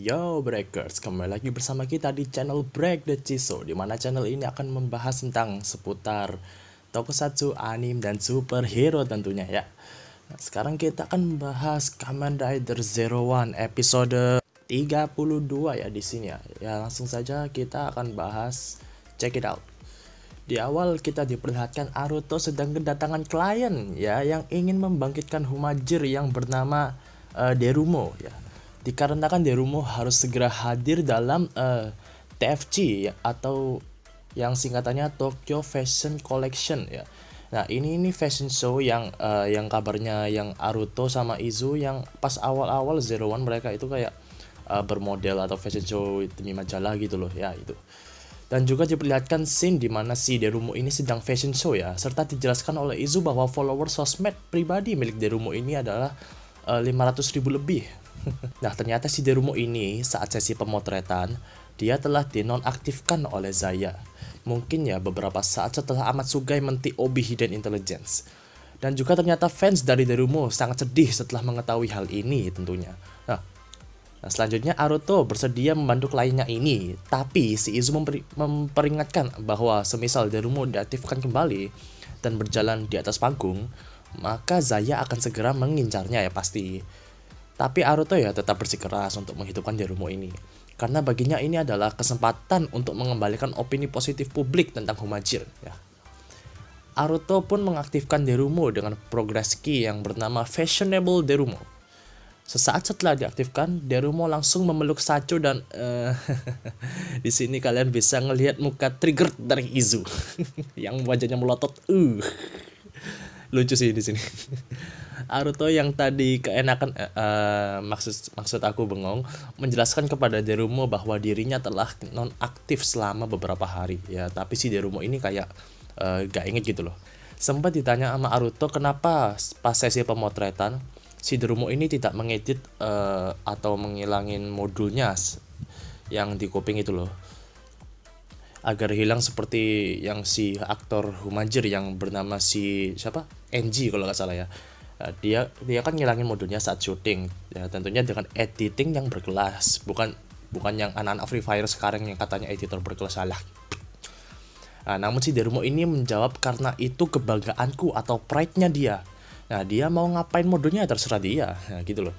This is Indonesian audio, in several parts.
Yo Breakers, kembali lagi bersama kita di channel Break the Chiso, di mana channel ini akan membahas tentang seputar tokusatsu, anime, dan superhero tentunya ya. Nah, sekarang kita akan membahas Kamen Rider Zero One episode 32 ya di sini ya. Ya langsung saja kita akan bahas, check it out. Di awal kita diperlihatkan Aruto sedang kedatangan klien ya yang ingin membangkitkan Humajir yang bernama Derumo ya. Dikarenakan Derumo harus segera hadir dalam TFC ya, atau yang singkatannya Tokyo Fashion Collection ya. Nah, ini fashion show yang kabarnya yang Aruto sama Izu yang pas awal-awal Zero One mereka itu kayak bermodel atau fashion show demi majalah gitu loh ya itu. Dan juga diperlihatkan scene di mana si Derumo ini sedang fashion show ya, serta dijelaskan oleh Izu bahwa follower sosmed pribadi milik Derumo ini adalah 500.000 lebih. Nah, ternyata si Derumo ini saat sesi pemotretan, dia telah dinonaktifkan oleh Zaya. Mungkin ya beberapa saat setelah Amatsugai menti Obi Hidden Intelligence. Dan juga ternyata fans dari Derumo sangat sedih setelah mengetahui hal ini tentunya. Nah, selanjutnya Aruto bersedia membantu kliennya ini, tapi si Izu memperingatkan bahwa semisal Derumo diaktifkan kembali dan berjalan di atas panggung, maka Zaya akan segera mengincarnya ya pasti. Tapi Aruto ya tetap bersikeras untuk menghidupkan Derumo ini, karena baginya ini adalah kesempatan untuk mengembalikan opini positif publik tentang Humajir ya. Aruto pun mengaktifkan Derumo dengan progress key yang bernama Fashionable Derumo. Sesaat setelah diaktifkan, Derumo langsung memeluk Sacho dan di sini kalian bisa ngelihat muka trigger dari Izu yang wajahnya melotot. Lucu sih di sini. Aruto yang tadi keenakan maksud aku bengong menjelaskan kepada Derumo bahwa dirinya telah nonaktif selama beberapa hari ya, tapi si Derumo ini kayak gak inget gitu loh. Sempat ditanya sama Aruto kenapa pas sesi pemotretan si Derumo ini tidak mengedit atau menghilangin modulnya yang di kuping itu loh, agar hilang seperti yang si aktor Humajir yang bernama si siapa NG kalau nggak salah ya. Dia kan ngilangin modulnya saat syuting ya, tentunya dengan editing yang berkelas, bukan yang anak-anak Free Fire sekarang yang katanya editor berkelas salah. Nah, namun si Derumo ini menjawab karena itu kebanggaanku atau pride-nya dia. Nah, dia mau ngapain modulnya terserah dia, nah, gitu loh.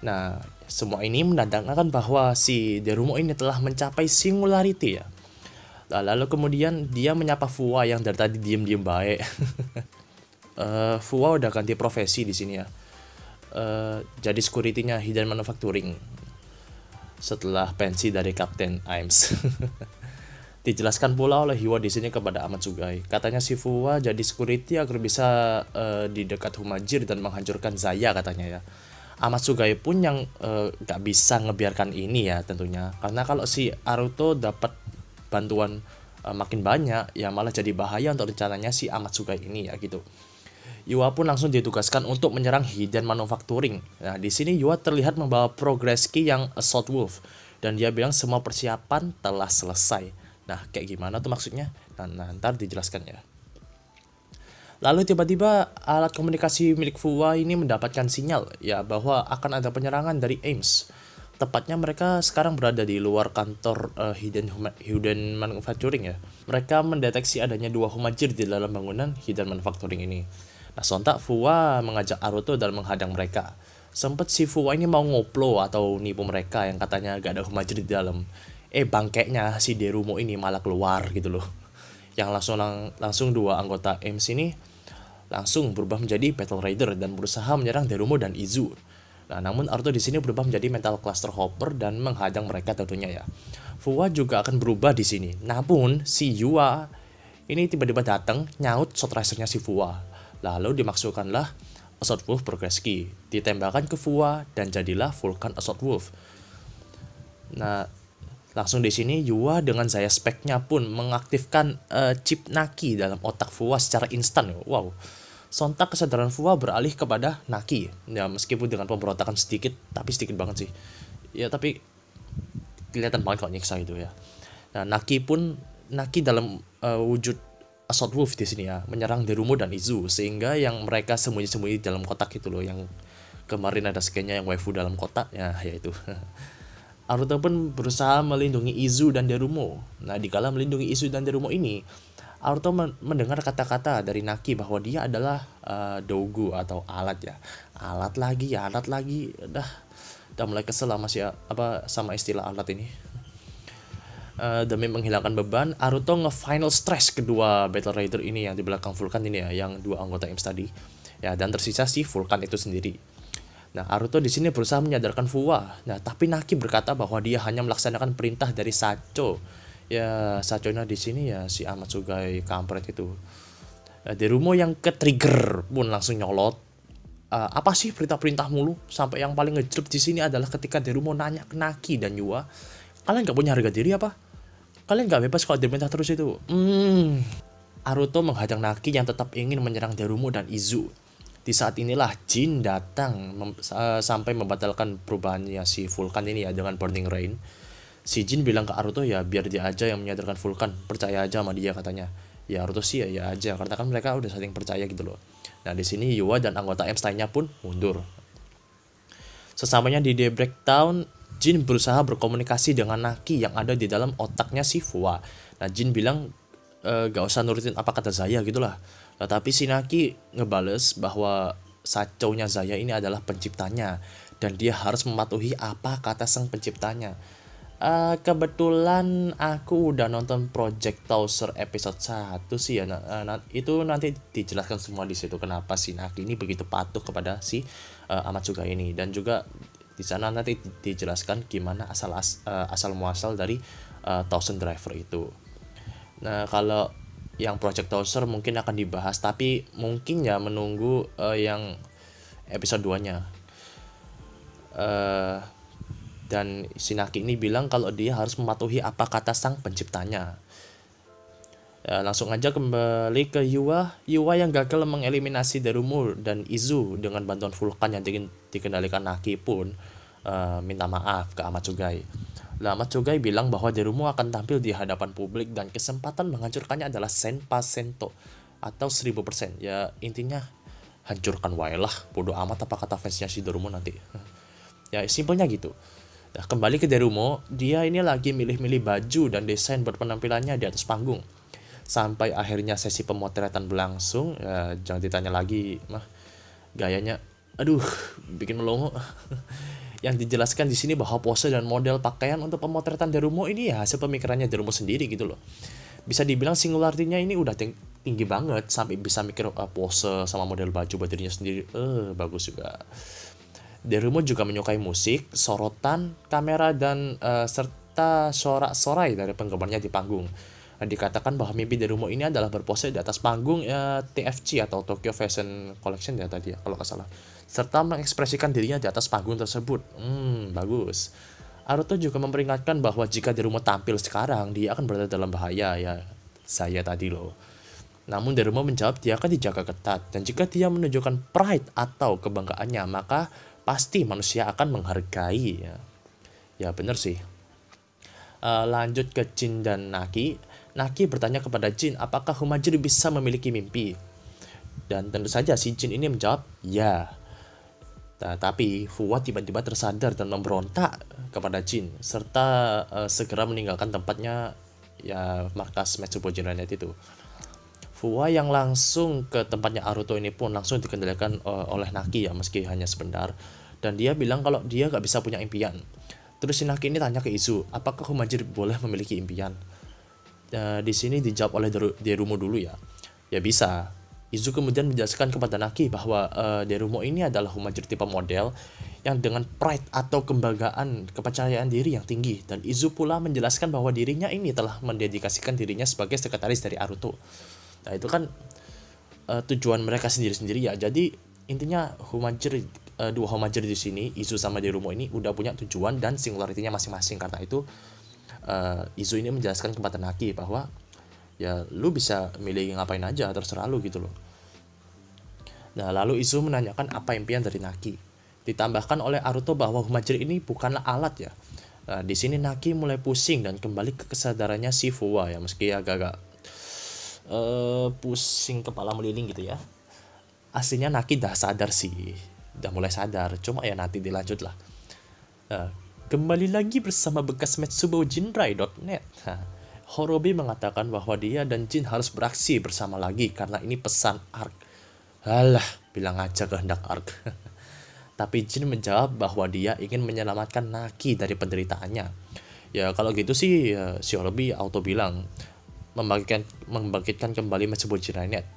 Nah, semua ini menandakan bahwa si Derumo ini telah mencapai singularity ya. Lalu kemudian dia menyapa Fuwa yang dari tadi diem-diem baik. Fuwa udah ganti profesi di sini ya. Jadi security-nya Hidden Manufacturing setelah pensi dari Kapten Aims. Dijelaskan pula oleh Hiwa di sini kepada Amatsugai. Katanya si Fuwa jadi security agar bisa di dekat Humajir dan menghancurkan Zaya katanya ya. Amatsugai pun yang gak bisa ngebiarkan ini ya tentunya. Karena kalau si Aruto dapat bantuan makin banyak ya malah jadi bahaya untuk rencananya si Amatsugai ini ya gitu. Yua pun langsung ditugaskan untuk menyerang Hidden Manufacturing. Nah, di sini Yua terlihat membawa progress key yang Assault Wolf dan dia bilang semua persiapan telah selesai. Nah, kayak gimana tuh maksudnya? Nah, ntar dijelaskan ya. Lalu tiba-tiba alat komunikasi milik Fuwa ini mendapatkan sinyal ya bahwa akan ada penyerangan dari Ames. Tepatnya mereka sekarang berada di luar kantor Hidden Manufacturing ya. Mereka mendeteksi adanya dua Humajir di dalam bangunan Hidden Manufacturing ini. Nah, sontak Fuwa mengajak Aruto dan menghadang mereka. Sempet si Fuwa ini mau ngoplo atau nipu mereka yang katanya gak ada Humajir di dalam. Bangkeknya si Derumo ini malah keluar gitu loh. Yang langsung dua anggota Ames ini langsung berubah menjadi Battle Rider dan berusaha menyerang Derumo dan Izu. Nah, namun Aruto di sini berubah menjadi Mental Cluster Hopper dan menghadang mereka tentunya ya. Fuwa juga akan berubah di sini. Namun si Yua ini tiba-tiba datang nyaut shot risernya si Fuwa. Lalu dimaksudkanlah Assault Wolf Progress Key, ditembakkan ke Fuwa dan jadilah Vulcan Assault Wolf. Nah, langsung di sini Yua dengan Zaya Spec-nya pun mengaktifkan chip Naki dalam otak Fuwa secara instan. Wow. Sontak kesadaran Fuwa beralih kepada Naki. Ya, meskipun dengan pemberontakan sedikit, tapi sedikit banget sih. Ya, tapi kelihatan banget kok nyiksa itu ya. Nah, Naki dalam wujud Assault Wolf di sini ya, menyerang Derumo dan Izu sehingga yang mereka sembunyi-sembunyi dalam kotak itu loh, yang kemarin ada skennya yang waifu dalam kotak ya itu. Naruto pun berusaha melindungi Izu dan Derumo. Nah, dikala melindungi Izu dan Derumo ini, Naruto mendengar kata-kata dari Naki bahwa dia adalah dogu atau alat ya. Alat lagi. Udah mulai kesel sama sama istilah alat ini. Demi menghilangkan beban, Naruto nge-final stress kedua Battle Rider ini yang di belakang Vulcan ini ya, yang dua anggota IMS tadi. Ya, dan tersisa si Vulcan itu sendiri. Nah, Naruto di sini berusaha menyadarkan Fuwa. Nah, tapi Naki berkata bahwa dia hanya melaksanakan perintah dari Sacho. Ya, Sacho-nya di sini ya si Amatsugai kampret itu. Derumo yang ke-trigger pun langsung nyolot. Apa sih perintah-perintah mulu? Sampai yang paling ngejrep di sini adalah ketika Derumo nanya ke Naki dan Yuwa, kalian gak punya harga diri apa? Kalian gak bebas kalau diperintah terus itu? Naruto menghadang Naki yang tetap ingin menyerang Derumo dan Izu. Di saat inilah Jin datang sampai membatalkan perubahannya si Vulcan ini ya dengan Burning Rain. Si Jin bilang ke Naruto ya biar dia aja yang menyadarkan Vulcan, percaya aja sama dia katanya. Ya Naruto sih ya aja karena kan mereka udah saling percaya gitu loh. Nah di sini Yuwa dan anggota M lainnya pun mundur. Sesampainya di Daybreak Town, Jin berusaha berkomunikasi dengan Naki yang ada di dalam otaknya si Fuwa. Nah Jin bilang gak usah nurutin apa kata Zaya gitulah. Tetapi si Naki ngebales bahwa Sacho-nya Zaya ini adalah penciptanya dan dia harus mematuhi apa kata sang penciptanya. Kebetulan aku udah nonton Project Tauser episode 1 sih ya. Itu nanti dijelaskan semua di situ kenapa si Naki ini begitu patuh kepada si Amatsuga ini, dan juga di sana nanti dijelaskan gimana asal muasal dari Thousand Driver itu. Nah, kalau yang Project Tauser mungkin akan dibahas, tapi mungkin ya menunggu yang episode 2-nya. Dan si Naki ini bilang kalau dia harus mematuhi apa kata sang penciptanya. Langsung aja kembali ke Yuwa yang gagal mengeliminasi Derumo dan Izu dengan bantuan Vulcan yang dikendalikan Naki pun minta maaf ke Amatsugai. Amatsugai bilang bahwa Derumo akan tampil di hadapan publik dan kesempatan menghancurkannya adalah senpasento atau 1000%. Ya intinya hancurkan wae lah, bodo amat apa kata fansnya si Derumo nanti. Ya simpelnya gitu. Nah, kembali ke Derumo, dia ini lagi milih-milih baju dan desain buat penampilannya di atas panggung. Sampai akhirnya sesi pemotretan berlangsung, ya, jangan ditanya lagi, mah gayanya, aduh, bikin melongo. Yang dijelaskan di sini bahwa pose dan model pakaian untuk pemotretan Derumo ini ya hasil pemikirannya Derumo sendiri gitu loh. Bisa dibilang singularitinya ini udah tinggi banget sampai bisa mikir pose sama model baju buat dirinya sendiri. Bagus juga. Derumo juga menyukai musik, sorotan, kamera, dan serta sorak-sorai dari penggemarnya di panggung. Dikatakan bahwa mimpi Derumo ini adalah berpose di atas panggung TFC atau Tokyo Fashion Collection ya tadi ya kalau nggak salah, serta mengekspresikan dirinya di atas panggung tersebut. Bagus. Naruto juga memperingatkan bahwa jika Derumo tampil sekarang, dia akan berada dalam bahaya ya, saya tadi loh. Namun Derumo menjawab dia akan dijaga ketat, dan jika dia menunjukkan pride atau kebanggaannya, maka pasti manusia akan menghargai ya. Ya bener sih. Lanjut ke Jin dan Naki. Naki bertanya kepada Jin apakah Humajiri bisa memiliki mimpi. Dan tentu saja si Jin ini menjawab ya. Nah, tapi Fuwa tiba-tiba tersadar dan memberontak kepada Jin serta segera meninggalkan tempatnya ya markas Metsubojin Ranet itu. Fuwa yang langsung ke tempatnya Naruto ini pun langsung dikendalikan oleh Naki ya meski hanya sebentar, dan dia bilang kalau dia gak bisa punya impian. Terus si Naki ini tanya ke Izu, apakah Humajiri boleh memiliki impian? Di sini dijawab oleh Derumo dulu ya. Ya bisa. Izu kemudian menjelaskan kepada Naki bahwa Derumo ini adalah Humajiri tipe model yang dengan pride atau kebanggaan, kepercayaan diri yang tinggi. Dan Izu pula menjelaskan bahwa dirinya ini telah mendedikasikan dirinya sebagai sekretaris dari Naruto. Nah itu kan tujuan mereka sendiri-sendiri ya. Jadi intinya dua Humajiri di sini, Izu sama Derumo ini udah punya tujuan dan singularitinya masing-masing. Karena itu Izu ini menjelaskan kepada Naki bahwa ya lu bisa milih ngapain aja, terserah lu gitu loh. Nah lalu Izu menanyakan apa impian dari Naki. Ditambahkan oleh Naruto bahwa Humajiri ini bukanlah alat ya. Nah di sini Naki mulai pusing dan kembali ke kesadarannya si Fuwa ya, meski agak-agak pusing kepala meliling gitu ya. Aslinya Naki dah sadar sih, udah mulai sadar, cuma ya nanti dilanjut lah. Kembali lagi bersama bekas Metsubo Jinrai.net. Horobi mengatakan bahwa dia dan Jin harus beraksi bersama lagi karena ini pesan Arc. Alah, bilang aja kehendak Arc. Tapi Jin menjawab bahwa dia ingin menyelamatkan Naki dari penderitaannya. Ya kalau gitu sih si Horobi auto bilang membangkitkan kembali Metsubo Jinrai.net.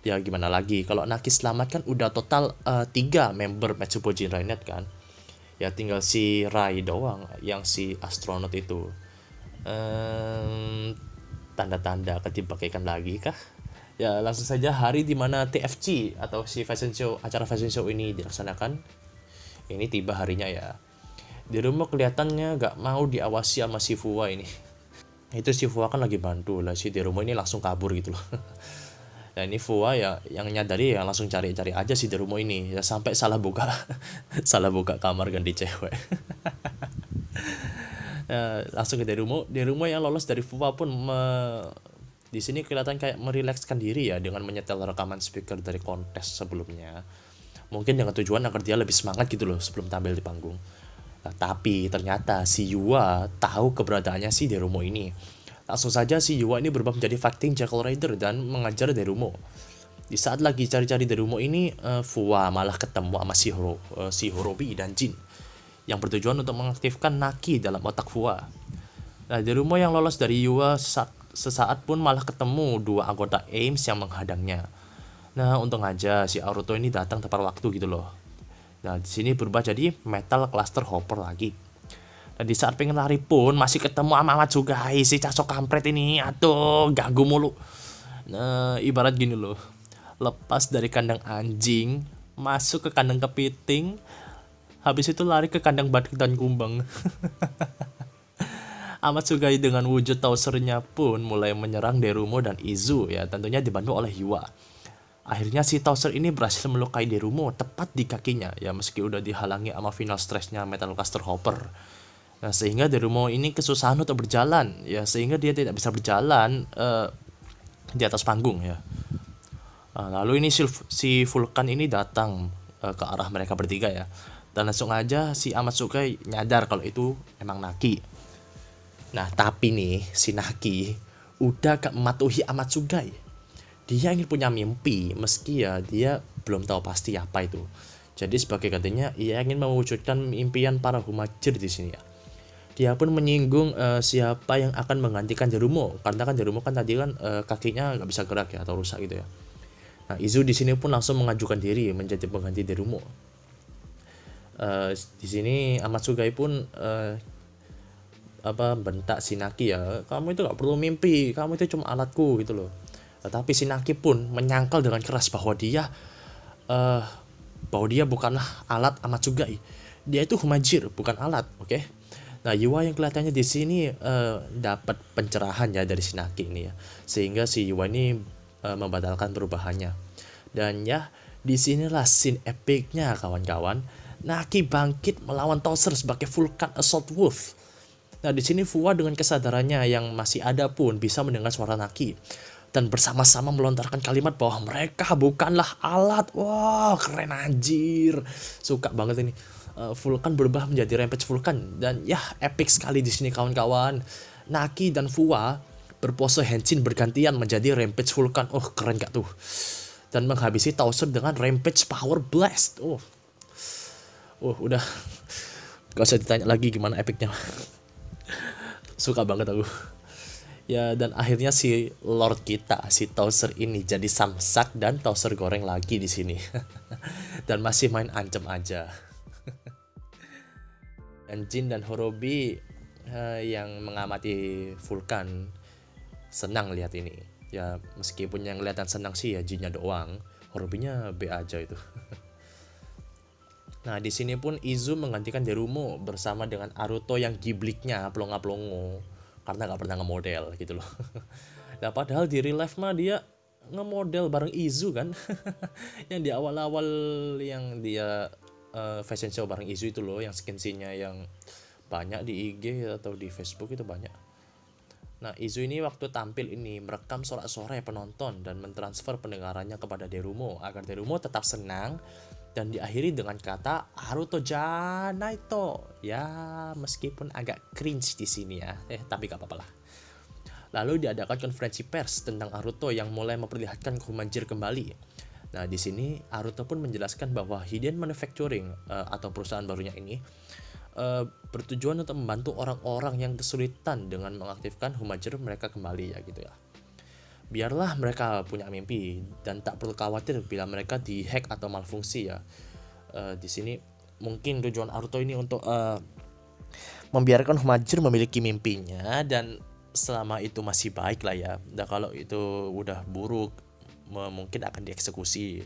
Ya gimana lagi, kalau Naki selamat kan udah total 3 member Metsubo Jinrai.net kan. Ya tinggal si Rai doang yang si astronot itu. Tanda-tanda akan dibangkitkan lagi kah? Ya langsung saja hari dimana TFC atau si fashion show, acara fashion show ini dilaksanakan. Ini tiba harinya ya. Di rumah kelihatannya gak mau diawasi sama si Fuwa ini. Itu si Fuwa kan lagi bantu lah, si di rumah ini langsung kabur gitu loh. Nah ini Fuwa ya yang nyadari ya langsung cari-cari aja sih di rumah ini ya, sampai salah buka salah buka kamar ganti cewek. Ya, langsung ke di rumah yang lolos dari Fuwa pun di sini kelihatan kayak merilekskan diri ya dengan menyetel rekaman speaker dari kontes sebelumnya, mungkin dengan tujuan agar dia lebih semangat gitu loh sebelum tampil di panggung. Nah, tapi ternyata si Yua tahu keberadaannya si Derumo ini. Langsung saja si Yua ini berubah menjadi fighting Jackal Rider dan mengajar Derumo. Di saat lagi cari-cari Derumo ini, Fuwa malah ketemu sama si Horobi dan Jin yang bertujuan untuk mengaktifkan Naki dalam otak Fuwa. Nah, Derumo yang lolos dari Yua sesaat pun malah ketemu 2 anggota AIMS yang menghadangnya. Nah, untung aja si Aruto ini datang tepat waktu gitu loh. Nah, di sini berubah jadi Metal Cluster Hopper lagi. Dan di saat pengen lari pun masih ketemu sama Matsugai, si cacok kampret ini. Aduh, ganggu mulu. Nah, ibarat gini loh. Lepas dari kandang anjing, masuk ke kandang kepiting, habis itu lari ke kandang badak dan kumbang. Amatsugai dengan wujud Tausernya pun mulai menyerang Derumo dan Izu ya, tentunya dibantu oleh Yua. Akhirnya si Tauser ini berhasil melukai Derumo tepat di kakinya ya, meski udah dihalangi sama final stressnya Metal Cluster Hopper. Nah, sehingga Derumo ini kesusahan untuk berjalan ya, sehingga dia tidak bisa berjalan di atas panggung ya. Lalu ini si Vulkan ini datang ke arah mereka bertiga ya, dan langsung aja si Amatsugai nyadar kalau itu emang Naki. Nah tapi nih si Naki udah gak mematuhi Amatsugai. Dia ingin punya mimpi meski ya dia belum tahu pasti apa itu. Jadi sebagai gantinya ia ingin mewujudkan impian para Humajir di sini ya. Dia pun menyinggung siapa yang akan menggantikan Derumo, karena kan Derumo kan tadi kan kakinya nggak bisa gerak ya atau rusak gitu ya. Nah, Izu di sini pun langsung mengajukan diri menjadi pengganti Derumo. Di sini Amatsugai pun bentak si Naki ya, kamu itu nggak perlu mimpi, kamu itu cuma alatku gitu loh. Tetapi si Naki pun menyangkal dengan keras bahwa dia bukanlah alat Amatsugai. Dia itu Humajir, bukan alat, oke? Nah, Yua yang kelihatannya di sini dapat pencerahan ya dari si Naki ini ya, sehingga si Yua ini membatalkan perubahannya. Dan ya, disinilah scene epicnya kawan-kawan. Naki bangkit melawan Tauser sebagai Vulcan Assault Wolf. Nah, di sini Fuwa dengan kesadarannya yang masih ada pun bisa mendengar suara Naki dan bersama-sama melontarkan kalimat bahwa mereka bukanlah alat. Wah, keren anjir. Suka banget ini. Vulkan berubah menjadi Rampage Vulkan dan ya epic sekali di sini kawan-kawan. Naki dan Fuwa berpose Henshin bergantian menjadi Rampage Vulkan. Oh, keren gak tuh? Dan menghabisi Tauser dengan Rampage Power Blast. Udah gak usah ditanya lagi gimana epicnya. Suka banget aku. Ya, dan akhirnya si Lord kita, si Tauser ini jadi samsak dan Tauser goreng lagi di sini. Dan masih main ancam aja. Dan Jin dan Horobi yang mengamati Vulkan senang lihat ini. Ya, meskipun yang kelihatan senang sih ya Jinnya doang, Horobinya B aja itu. Nah, di sini pun Izu menggantikan Derumo bersama dengan Aruto yang gibliknya plonga-plongo karena gak pernah nge-model gitu loh. Nah, padahal di real life mah dia nge-model bareng Izu kan. Yang di awal-awal yang dia fashion show bareng Izu itu loh, yang skin-nya yang banyak di IG atau di Facebook itu banyak. Nah, Izu ini waktu tampil ini merekam sorak-sorai penonton dan mentransfer pendengarannya kepada Derumo agar Derumo tetap senang dan diakhiri dengan kata Haruto Janaito. Ya, meskipun agak cringe di sini ya. Tapi gak apa-apa lah. Lalu diadakan konferensi pers tentang Naruto yang mulai memperlihatkan Komanjir kembali. Nah, di sini Naruto pun menjelaskan bahwa Hiden Manufacturing atau perusahaan barunya ini bertujuan untuk membantu orang-orang yang kesulitan dengan mengaktifkan Humager mereka kembali ya gitu ya. Biarlah mereka punya mimpi dan tak perlu khawatir bila mereka dihack atau malfungsi ya. Di sini mungkin tujuan Naruto ini untuk membiarkan Humager memiliki mimpinya dan selama itu masih baik lah ya. Nah kalau itu udah buruk mungkin akan dieksekusi.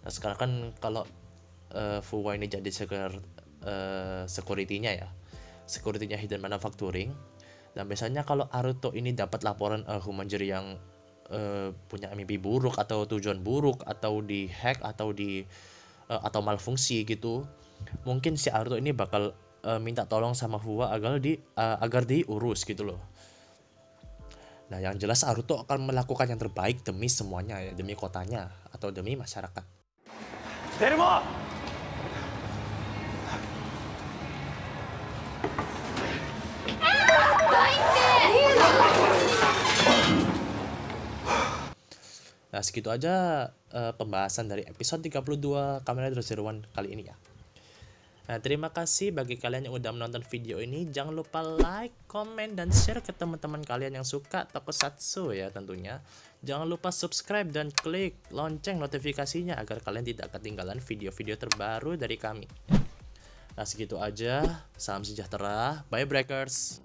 Nah sekarang kan kalau Fuwa ini jadi security-nya ya, security-nya Hiden Manufacturing. Dan biasanya kalau Naruto ini dapat laporan Humager yang punya mimpi buruk atau tujuan buruk atau dihack atau atau malfungsi gitu, mungkin si Naruto ini bakal minta tolong sama Fuwa agar diurus gitu loh. Nah, yang jelas Naruto akan melakukan yang terbaik demi semuanya ya, demi kotanya atau demi masyarakat. Terima. Nah, segitu aja pembahasan dari episode 32 Kamen Rider Zero One kali ini ya. Nah, terima kasih bagi kalian yang udah menonton video ini. Jangan lupa like, komen, dan share ke teman-teman kalian yang suka tokusatsu ya tentunya. Jangan lupa subscribe dan klik lonceng notifikasinya agar kalian tidak ketinggalan video-video terbaru dari kami. Nah, segitu aja. Salam sejahtera. Bye, Breakers.